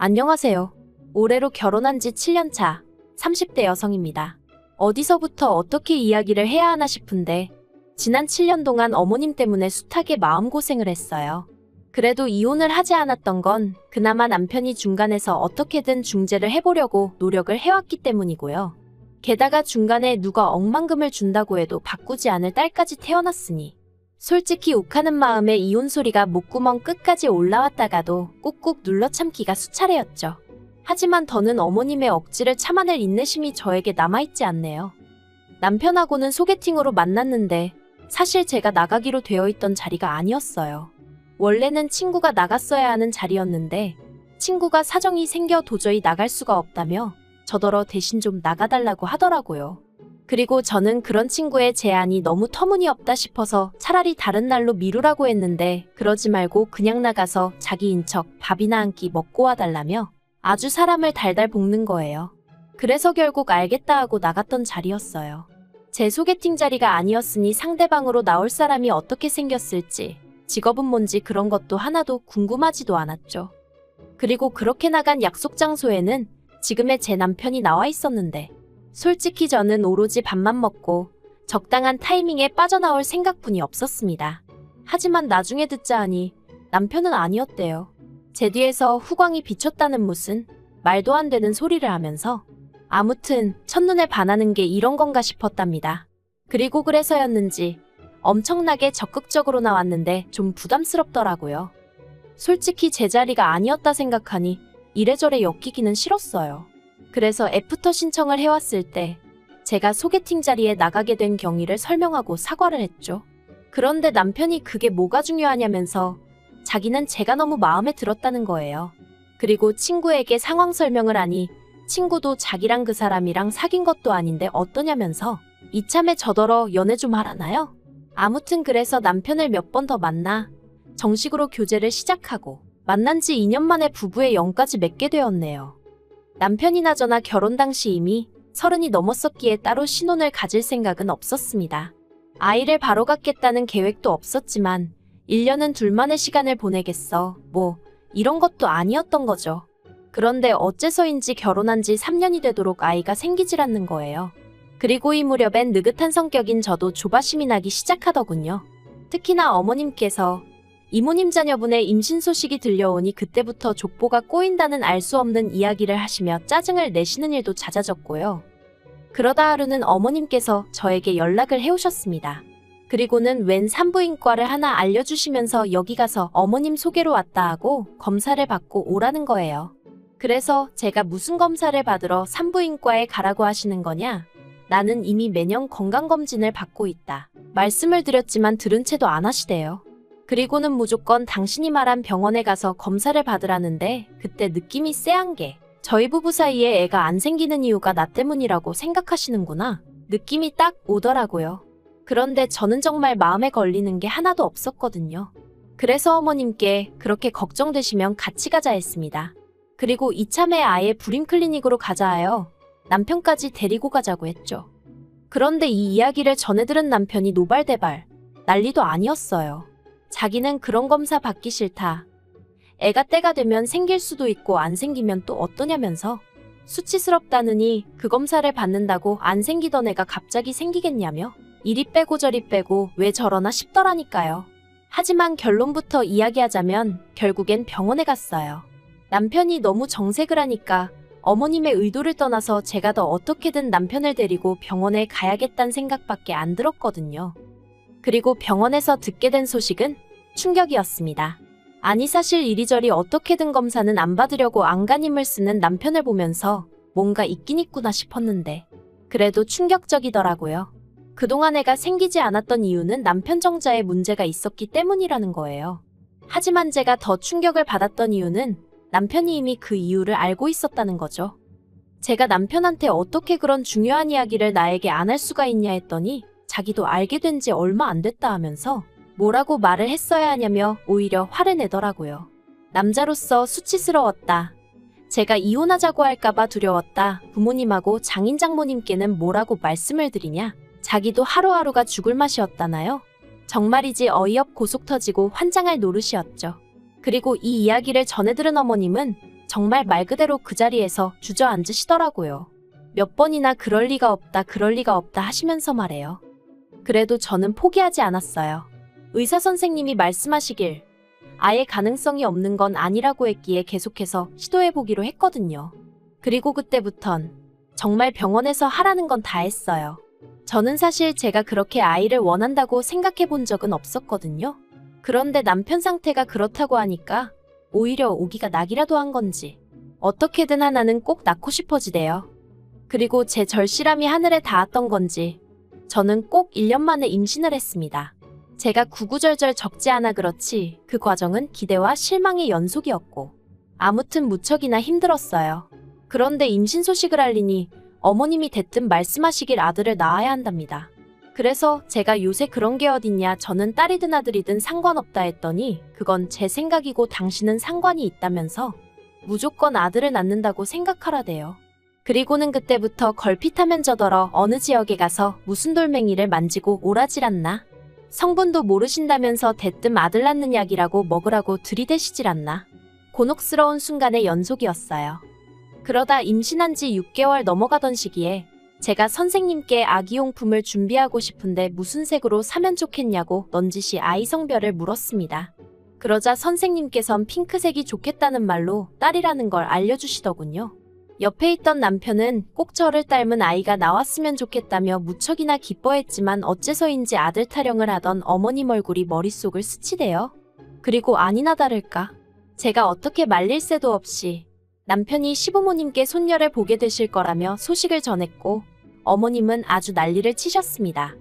안녕하세요. 올해로 결혼한 지 7년 차 30대 여성입니다. 어디서부터 어떻게 이야기를 해야 하나 싶은데 지난 7년 동안 어머님 때문에 숱하게 마음고생을 했어요. 그래도 이혼을 하지 않았던 건 그나마 남편이 중간에서 어떻게든 중재를 해보려고 노력을 해왔기 때문이고요. 게다가 중간에 누가 억만금을 준다고 해도 바꾸지 않을 딸까지 태어났으니 솔직히 욱하는 마음에 이혼 소리가 목구멍 끝까지 올라왔다가도 꾹꾹 눌러 참기가 수차례였죠. 하지만 더는 어머님의 억지를 참아낼 인내심이 저에게 남아있지 않네요. 남편하고는 소개팅으로 만났는데 사실 제가 나가기로 되어 있던 자리가 아니었어요. 원래는 친구가 나갔어야 하는 자리였는데 친구가 사정이 생겨 도저히 나갈 수가 없다며 저더러 대신 좀 나가달라고 하더라고요. 그리고 저는 그런 친구의 제안이 너무 터무니없다 싶어서 차라리 다른 날로 미루라고 했는데 그러지 말고 그냥 나가서 자기인 척 밥이나 한 끼 먹고 와달라며 아주 사람을 달달 볶는 거예요. 그래서 결국 알겠다 하고 나갔던 자리였어요. 제 소개팅 자리가 아니었으니 상대방으로 나올 사람이 어떻게 생겼을지, 직업은 뭔지 그런 것도 하나도 궁금하지도 않았죠. 그리고 그렇게 나간 약속 장소에는 지금의 제 남편이 나와 있었는데 솔직히 저는 오로지 밥만 먹고 적당한 타이밍에 빠져나올 생각뿐이 없었습니다. 하지만 나중에 듣자 하니 남편은 아니었대요. 제 뒤에서 후광이 비쳤다는 무슨 말도 안 되는 소리를 하면서 아무튼 첫눈에 반하는 게 이런 건가 싶었답니다. 그리고 그래서였는지 엄청나게 적극적으로 나왔는데 좀 부담스럽더라고요. 솔직히 제 자리가 아니었다 생각하니 이래저래 엮이기는 싫었어요. 그래서 애프터 신청을 해왔을 때 제가 소개팅 자리에 나가게 된 경위를 설명하고 사과를 했죠. 그런데 남편이 그게 뭐가 중요하냐면서 자기는 제가 너무 마음에 들었다는 거예요. 그리고 친구에게 상황 설명을 하니 친구도 자기랑 그 사람이랑 사귄 것도 아닌데 어떠냐면서 이참에 저더러 연애 좀 하라나요? 아무튼 그래서 남편을 몇 번 더 만나 정식으로 교제를 시작하고 만난 지 2년 만에 부부의 영까지 맺게 되었네요. 남편이나 저나 결혼 당시 이미 30이 넘었었기에 따로 신혼을 가질 생각은 없었습니다. 아이를 바로 갖겠다는 계획도 없었지만 1년은 둘만의 시간을 보내겠어 뭐 이런 것도 아니었던 거죠. 그런데 어째서인지 결혼한 지 3년이 되도록 아이가 생기질 않는 거예요. 그리고 이 무렵엔 느긋한 성격인 저도 조바심이 나기 시작하더군요. 특히나 어머님께서 이모님 자녀분의 임신 소식이 들려오니 그때부터 족보가 꼬인다는 알 수 없는 이야기를 하시며 짜증을 내시는 일도 잦아졌고요. 그러다 하루는 어머님께서 저에게 연락을 해오셨습니다. 그리고는 웬 산부인과를 하나 알려주시면서 여기 가서 어머님 소개로 왔다 하고 검사를 받고 오라는 거예요. 그래서 제가 무슨 검사를 받으러 산부인과에 가라고 하시는 거냐? 나는 이미 매년 건강검진을 받고 있다. 말씀을 드렸지만 들은 채도 안 하시대요. 그리고는 무조건 당신이 말한 병원에 가서 검사를 받으라는데 그때 느낌이 쎄한 게 저희 부부 사이에 애가 안 생기는 이유가 나 때문이라고 생각하시는구나. 느낌이 딱 오더라고요. 그런데 저는 정말 마음에 걸리는 게 하나도 없었거든요. 그래서 어머님께 그렇게 걱정되시면 같이 가자 했습니다. 그리고 이참에 아예 불임 클리닉으로 가자 하여 남편까지 데리고 가자고 했죠. 그런데 이 이야기를 전해 들은 남편이 노발대발 난리도 아니었어요. 자기는 그런 검사 받기 싫다. 애가 때가 되면 생길 수도 있고 안 생기면 또 어떠냐면서 수치스럽다느니 그 검사를 받는다고 안 생기던 애가 갑자기 생기겠냐며 이리 빼고 저리 빼고 왜 저러나 싶더라니까요. 하지만 결론부터 이야기하자면 결국엔 병원에 갔어요. 남편이 너무 정색을 하니까 어머님의 의도를 떠나서 제가 더 어떻게든 남편을 데리고 병원에 가야겠다는 생각밖에 안 들었거든요. 그리고 병원에서 듣게 된 소식은 충격이었습니다. 아니 사실 이리저리 어떻게든 검사는 안 받으려고 안간힘을 쓰는 남편을 보면서 뭔가 있긴 있구나 싶었는데 그래도 충격적이더라고요. 그동안 애가 생기지 않았던 이유는 남편 정자에 문제가 있었기 때문이라는 거예요. 하지만 제가 더 충격을 받았던 이유는 남편이 이미 그 이유를 알고 있었다는 거죠. 제가 남편한테 어떻게 그런 중요한 이야기를 나에게 안 할 수가 있냐 했더니 자기도 알게 된 지 얼마 안 됐다 하면서 뭐라고 말을 했어야 하냐며 오히려 화를 내더라고요. 남자로서 수치스러웠다. 제가 이혼하자고 할까봐 두려웠다. 부모님하고 장인 장모님께는 뭐라고 말씀을 드리냐. 자기도 하루하루가 죽을 맛이었다나요? 정말이지 어이없고 속 터지고 환장할 노릇이었죠. 그리고 이 이야기를 전해 들은 어머님은 정말 말 그대로 그 자리에서 주저앉으시더라고요. 몇 번이나 그럴 리가 없다, 그럴 리가 없다 하시면서 말해요. 그래도 저는 포기하지 않았어요. 의사 선생님이 말씀하시길 아예 가능성이 없는 건 아니라고 했기에 계속해서 시도해보기로 했거든요. 그리고 그때부턴 정말 병원에서 하라는 건 다 했어요. 저는 사실 제가 그렇게 아이를 원한다고 생각해 본 적은 없었거든요. 그런데 남편 상태가 그렇다고 하니까 오히려 오기가 낙이라도 한 건지 어떻게든 하나는 꼭 낳고 싶어지대요. 그리고 제 절실함이 하늘에 닿았던 건지 저는 꼭 1년 만에 임신을 했습니다. 제가 구구절절 적지 않아 그렇지 그 과정은 기대와 실망의 연속이었고 아무튼 무척이나 힘들었어요. 그런데 임신 소식을 알리니 어머님이 대뜸 말씀하시길 아들을 낳아야 한답니다. 그래서 제가 요새 그런 게 어딨냐, 저는 딸이든 아들이든 상관없다 했더니 그건 제 생각이고 당신은 상관이 있다면서 무조건 아들을 낳는다고 생각하라대요. 그리고는 그때부터 걸핏하면 저더러 어느 지역에 가서 무슨 돌멩이를 만지고 오라질 않나? 성분도 모르신다면서 대뜸 아들 낳는 약이라고 먹으라고 들이대시질 않나? 곤혹스러운 순간의 연속이었어요. 그러다 임신한 지 6개월 넘어가던 시기에 제가 선생님께 아기용품을 준비하고 싶은데 무슨 색으로 사면 좋겠냐고 넌지시 아이 성별을 물었습니다. 그러자 선생님께선 핑크색이 좋겠다는 말로 딸이라는 걸 알려주시더군요. 옆에 있던 남편은 꼭 저를 닮은 아이가 나왔으면 좋겠다며 무척이나 기뻐했지만 어째서인지 아들 타령을 하던 어머님 얼굴이 머릿속을 스치대요. 그리고 아니나 다를까 제가 어떻게 말릴 새도 없이 남편이 시부모님께 손녀를 보게 되실 거라며 소식을 전했고 어머님은 아주 난리를 치셨습니다.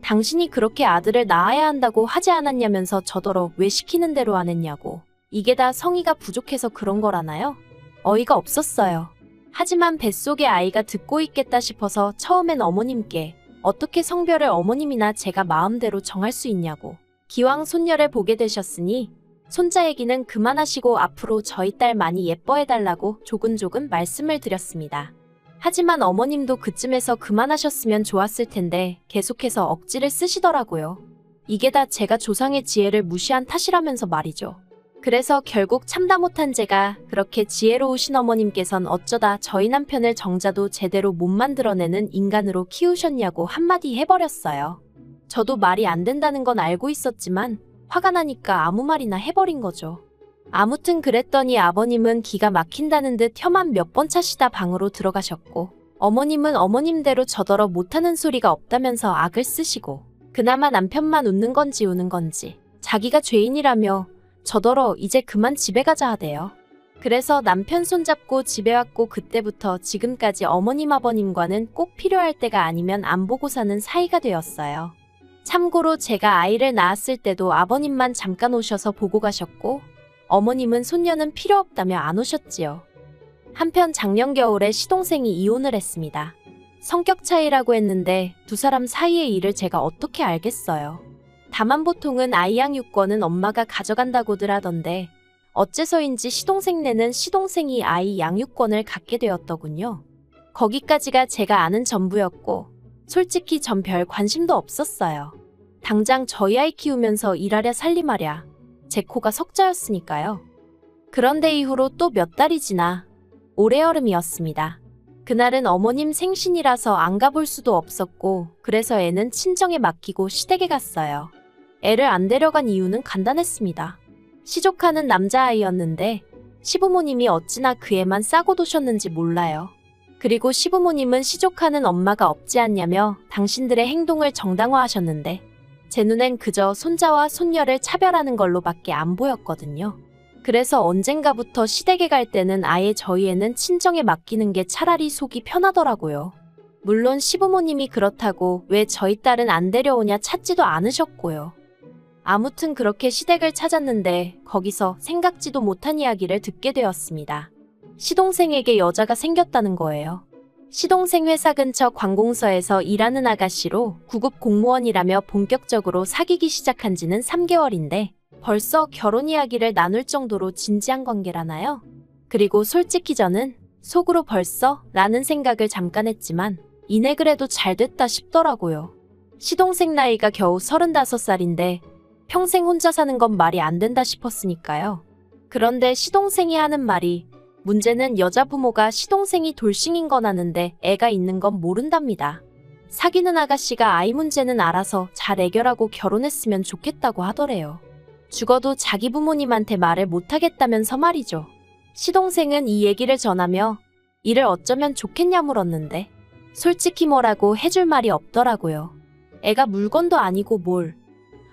당신이 그렇게 아들을 낳아야 한다고 하지 않았냐면서 저더러 왜 시키는 대로 안 했냐고. 이게 다 성의가 부족해서 그런 거라나요? 어이가 없었어요. 하지만 뱃속에 아이가 듣고 있겠다 싶어서 처음엔 어머님께 어떻게 성별을 어머님이나 제가 마음대로 정할 수 있냐고. 기왕 손녀를 보게 되셨으니 손자 얘기는 그만하시고 앞으로 저희 딸 많이 예뻐해달라고 조근조근 말씀을 드렸습니다. 하지만 어머님도 그쯤에서 그만하셨으면 좋았을 텐데 계속해서 억지를 쓰시더라고요. 이게 다 제가 조상의 지혜를 무시한 탓이라면서 말이죠. 그래서 결국 참다 못한 제가 그렇게 지혜로우신 어머님께선 어쩌다 저희 남편을 정자도 제대로 못 만들어내는 인간으로 키우셨냐고 한마디 해버렸어요. 저도 말이 안 된다는 건 알고 있었지만 화가 나니까 아무 말이나 해버린 거죠. 아무튼 그랬더니 아버님은 기가 막힌다는 듯 혀만 몇 번 차시다 방으로 들어가셨고 어머님은 어머님대로 저더러 못하는 소리가 없다면서 악을 쓰시고 그나마 남편만 웃는 건지 우는 건지 자기가 죄인이라며 저더러 이제 그만 집에 가자 하대요. 그래서 남편 손잡고 집에 왔고 그때부터 지금까지 어머님 아버님과는 꼭 필요할 때가 아니면 안 보고 사는 사이가 되었어요. 참고로 제가 아이를 낳았을 때도 아버님만 잠깐 오셔서 보고 가셨고 어머님은 손녀는 필요 없다며 안 오셨지요. 한편 작년 겨울에 시동생이 이혼을 했습니다. 성격 차이라고 했는데 두 사람 사이의 일을 제가 어떻게 알겠어요. 다만 보통은 아이 양육권은 엄마가 가져간다고들 하던데 어째서인지 시동생네는 시동생이 아이 양육권을 갖게 되었더군요. 거기까지가 제가 아는 전부였고 솔직히 전 별 관심도 없었어요. 당장 저희 아이 키우면서 일하랴 살림하랴 제 코가 석자였으니까요. 그런데 이후로 또 몇 달이 지나 올해 여름이었습니다. 그날은 어머님 생신이라서 안 가볼 수도 없었고 그래서 애는 친정에 맡기고 시댁에 갔어요. 애를 안 데려간 이유는 간단했습니다. 시족하는 남자아이였는데 시부모님이 어찌나 그 애만 싸고 도셨는지 몰라요. 그리고 시부모님은 시족하는 엄마가 없지 않냐며 당신들의 행동을 정당화하셨는데 제 눈엔 그저 손자와 손녀를 차별하는 걸로밖에 안 보였거든요. 그래서 언젠가부터 시댁에 갈 때는 아예 저희 애는 친정에 맡기는 게 차라리 속이 편하더라고요. 물론 시부모님이 그렇다고 왜 저희 딸은 안 데려오냐 찾지도 않으셨고요. 아무튼 그렇게 시댁을 찾았는데 거기서 생각지도 못한 이야기를 듣게 되었습니다. 시동생에게 여자가 생겼다는 거예요. 시동생 회사 근처 관공서에서 일하는 아가씨로 9급 공무원이라며 본격적으로 사귀기 시작한 지는 3개월인데 벌써 결혼 이야기를 나눌 정도로 진지한 관계라나요? 그리고 솔직히 저는 속으로 벌써 라는 생각을 잠깐 했지만 이내 그래도 잘 됐다 싶더라고요. 시동생 나이가 겨우 35살인데 평생 혼자 사는 건 말이 안 된다 싶었으니까요. 그런데 시동생이 하는 말이 문제는 여자 부모가 시동생이 돌싱인 건 아는데 애가 있는 건 모른답니다. 사귀는 아가씨가 아이 문제는 알아서 잘 해결하고 결혼했으면 좋겠다고 하더래요. 죽어도 자기 부모님한테 말을 못하겠다면서 말이죠. 시동생은 이 얘기를 전하며 일을 어쩌면 좋겠냐 물었는데 솔직히 뭐라고 해줄 말이 없더라고요. 애가 물건도 아니고 뭘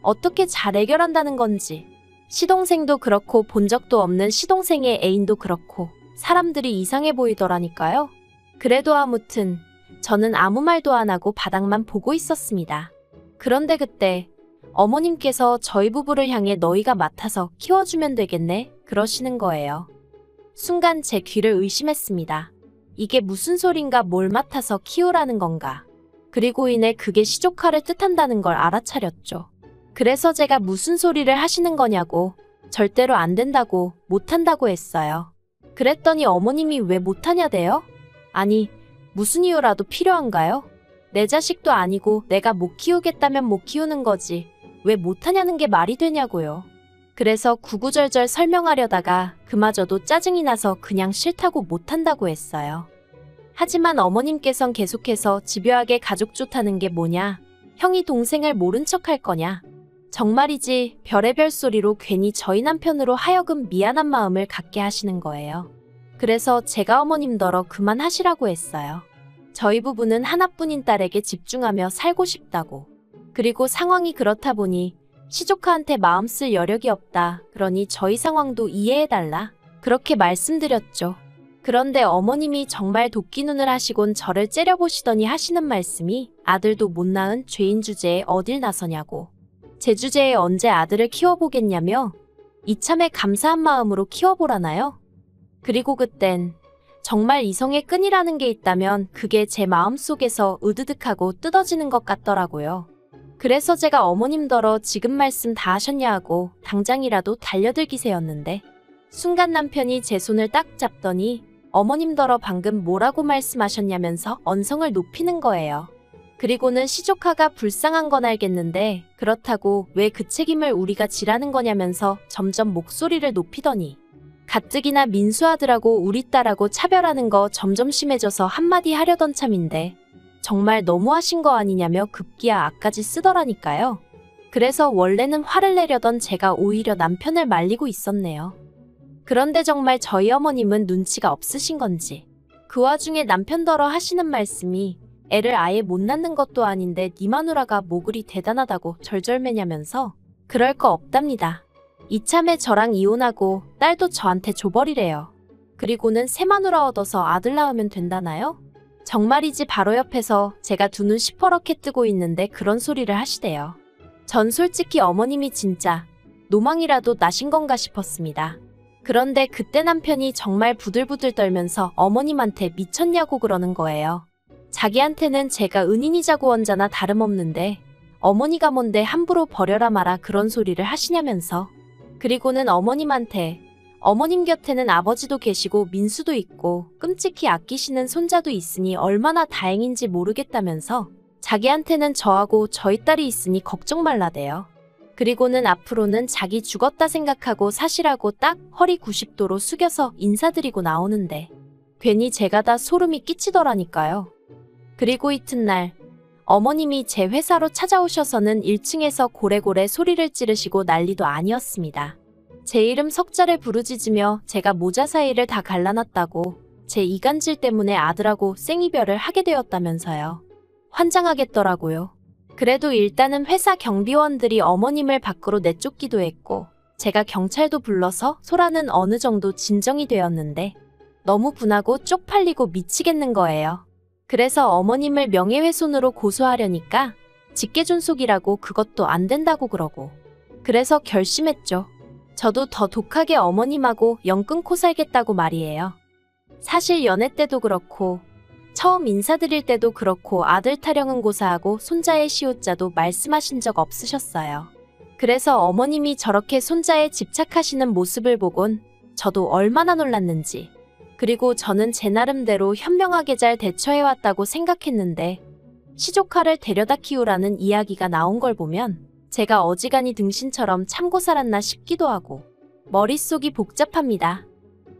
어떻게 잘 해결한다는 건지. 시동생도 그렇고 본 적도 없는 시동생의 애인도 그렇고 사람들이 이상해 보이더라니까요. 그래도 아무튼 저는 아무 말도 안 하고 바닥만 보고 있었습니다. 그런데 그때 어머님께서 저희 부부를 향해 너희가 맡아서 키워주면 되겠네 그러시는 거예요. 순간 제 귀를 의심했습니다. 이게 무슨 소린가, 뭘 맡아서 키우라는 건가. 그리고 이내 그게 시조카를 뜻한다는 걸 알아차렸죠. 그래서 제가 무슨 소리를 하시는 거냐고, 절대로 안 된다고, 못한다고 했어요. 그랬더니 어머님이 왜 못하냐대요? 아니, 무슨 이유라도 필요한가요? 내 자식도 아니고 내가 못 키우겠다면 못 키우는 거지. 왜 못하냐는 게 말이 되냐고요. 그래서 구구절절 설명하려다가 그마저도 짜증이 나서 그냥 싫다고 못한다고 했어요. 하지만 어머님께선 계속해서 집요하게 가족 좋다는 게 뭐냐? 형이 동생을 모른 척 할 거냐? 정말이지 별의별 소리로 괜히 저희 남편으로 하여금 미안한 마음을 갖게 하시는 거예요. 그래서 제가 어머님더러 그만하시라고 했어요. 저희 부부는 하나뿐인 딸에게 집중하며 살고 싶다고. 그리고 상황이 그렇다 보니 시조카한테 마음 쓸 여력이 없다. 그러니 저희 상황도 이해해달라. 그렇게 말씀드렸죠. 그런데 어머님이 정말 도끼눈을 하시곤 저를 째려보시더니 하시는 말씀이 아들도 못 낳은 죄인 주제에 어딜 나서냐고. 제 주제에 언제 아들을 키워보겠냐며 이참에 감사한 마음으로 키워보라나요? 그리고 그땐 정말 이성의 끈이라는 게 있다면 그게 제 마음속에서 으드득하고 뜯어지는 것 같더라고요. 그래서 제가 어머님더러 지금 말씀 다 하셨냐 하고 당장이라도 달려들 기세였는데 순간 남편이 제 손을 딱 잡더니 어머님더러 방금 뭐라고 말씀하셨냐면서 언성을 높이는 거예요. 그리고는 시조카가 불쌍한 건 알겠는데 그렇다고 왜 그 책임을 우리가 지라는 거냐면서 점점 목소리를 높이더니 가뜩이나 민수아들하고 우리 딸하고 차별하는 거 점점 심해져서 한마디 하려던 참인데 정말 너무하신 거 아니냐며 급기야 악까지 쓰더라니까요. 그래서 원래는 화를 내려던 제가 오히려 남편을 말리고 있었네요. 그런데 정말 저희 어머님은 눈치가 없으신 건지 그 와중에 남편더러 하시는 말씀이 애를 아예 못 낳는 것도 아닌데 니 마누라가 뭐 그리 대단하다고 절절매냐면서 그럴 거 없답니다. 이참에 저랑 이혼하고 딸도 저한테 줘버리래요. 그리고는 새 마누라 얻어서 아들 낳으면 된다나요? 정말이지 바로 옆에서 제가 두 눈 시퍼렇게 뜨고 있는데 그런 소리를 하시대요. 전 솔직히 어머님이 진짜 노망이라도 나신 건가 싶었습니다. 그런데 그때 남편이 정말 부들부들 떨면서 어머님한테 미쳤냐고 그러는 거예요. 자기한테는 제가 은인이자 구원자나 다름없는데 어머니가 뭔데 함부로 버려라 마라 그런 소리를 하시냐면서. 그리고는 어머님한테 어머님 곁에는 아버지도 계시고 민수도 있고 끔찍히 아끼시는 손자도 있으니 얼마나 다행인지 모르겠다면서 자기한테는 저하고 저희 딸이 있으니 걱정 말라대요. 그리고는 앞으로는 자기 죽었다 생각하고 사시라고 딱 허리 90도로 숙여서 인사드리고 나오는데 괜히 제가 다 소름이 끼치더라니까요. 그리고 이튿날 어머님이 제 회사로 찾아오셔서는 1층에서 고래고래 소리를 찌르시고 난리도 아니었습니다. 제 이름 석자를 부르짖으며 제가 모자 사이를 다 갈라놨다고 제 이간질 때문에 아들하고 생이별을 하게 되었다면서요. 환장하겠더라고요. 그래도 일단은 회사 경비원들이 어머님을 밖으로 내쫓기도 했고 제가 경찰도 불러서 소라는 어느 정도 진정이 되었는데 너무 분하고 쪽팔리고 미치겠는 거예요. 그래서 어머님을 명예훼손으로 고소하려니까 직계존속이라고 그것도 안 된다고 그러고 그래서 결심했죠. 저도 더 독하게 어머님하고 영 끊고 살겠다고 말이에요. 사실 연애 때도 그렇고 처음 인사드릴 때도 그렇고 아들 타령은 고사하고 손자의 시옷자도 말씀하신 적 없으셨어요. 그래서 어머님이 저렇게 손자에 집착하시는 모습을 보곤 저도 얼마나 놀랐는지. 그리고 저는 제 나름대로 현명하게 잘 대처해왔다고 생각했는데 시조카를 데려다 키우라는 이야기가 나온 걸 보면 제가 어지간히 등신처럼 참고 살았나 싶기도 하고 머릿속이 복잡합니다.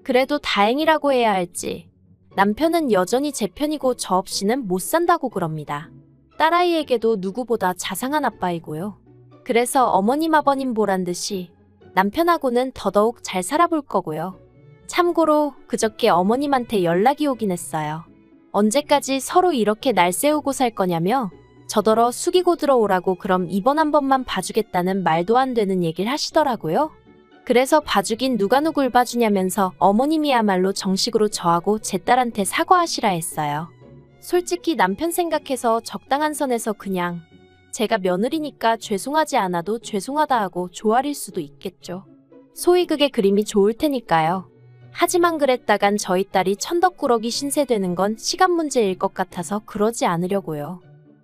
그래도 다행이라고 해야 할지 남편은 여전히 제 편이고 저 없이는 못 산다고 그럽니다. 딸아이에게도 누구보다 자상한 아빠이고요. 그래서 어머님 아버님 보란 듯이 남편하고는 더더욱 잘 살아볼 거고요. 참고로 그저께 어머님한테 연락이 오긴 했어요. 언제까지 서로 이렇게 날 세우고 살 거냐며 저더러 숙이고 들어오라고 그럼 이번 한 번만 봐주겠다는 말도 안 되는 얘기를 하시더라고요. 그래서 봐주긴 누가 누굴 봐주냐면서 어머님이야말로 정식으로 저하고 제 딸한테 사과하시라 했어요. 솔직히 남편 생각해서 적당한 선에서 그냥 제가 며느리니까 죄송하지 않아도 죄송하다 하고 조아릴 수도 있겠죠. 소위 그게 그림이 좋을 테니까요. 하지만 그랬다간 저희 딸이 천덕꾸러기 신세되는 건 시간 문제일 것 같아서 그러지 않으려고요.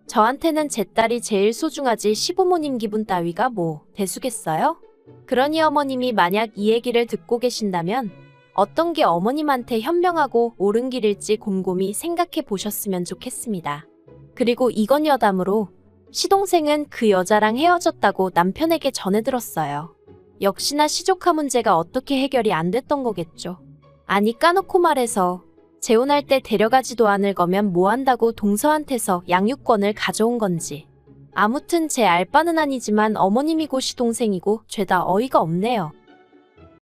저한테는 제 딸이 제일 소중하지 시부모님 기분 따위가 뭐 대수겠어요? 그러니 어머님이 만약 이 얘기를 듣고 계신다면 어떤 게 어머님한테 현명하고 옳은 길일지 곰곰이 생각해 보셨으면 좋겠습니다. 그리고 이건 여담으로 시동생은 그 여자랑 헤어졌다고 남편에게 전해 들었어요. 역시나 시조카 문제가 어떻게 해결이 안 됐던 거겠죠. 아니 까놓고 말해서 재혼할 때 데려가지도 않을 거면 뭐 한다고 동서한테서 양육권을 가져온 건지. 아무튼 제 알바는 아니지만 어머님이고 시동생이고 죄다 어이가 없네요.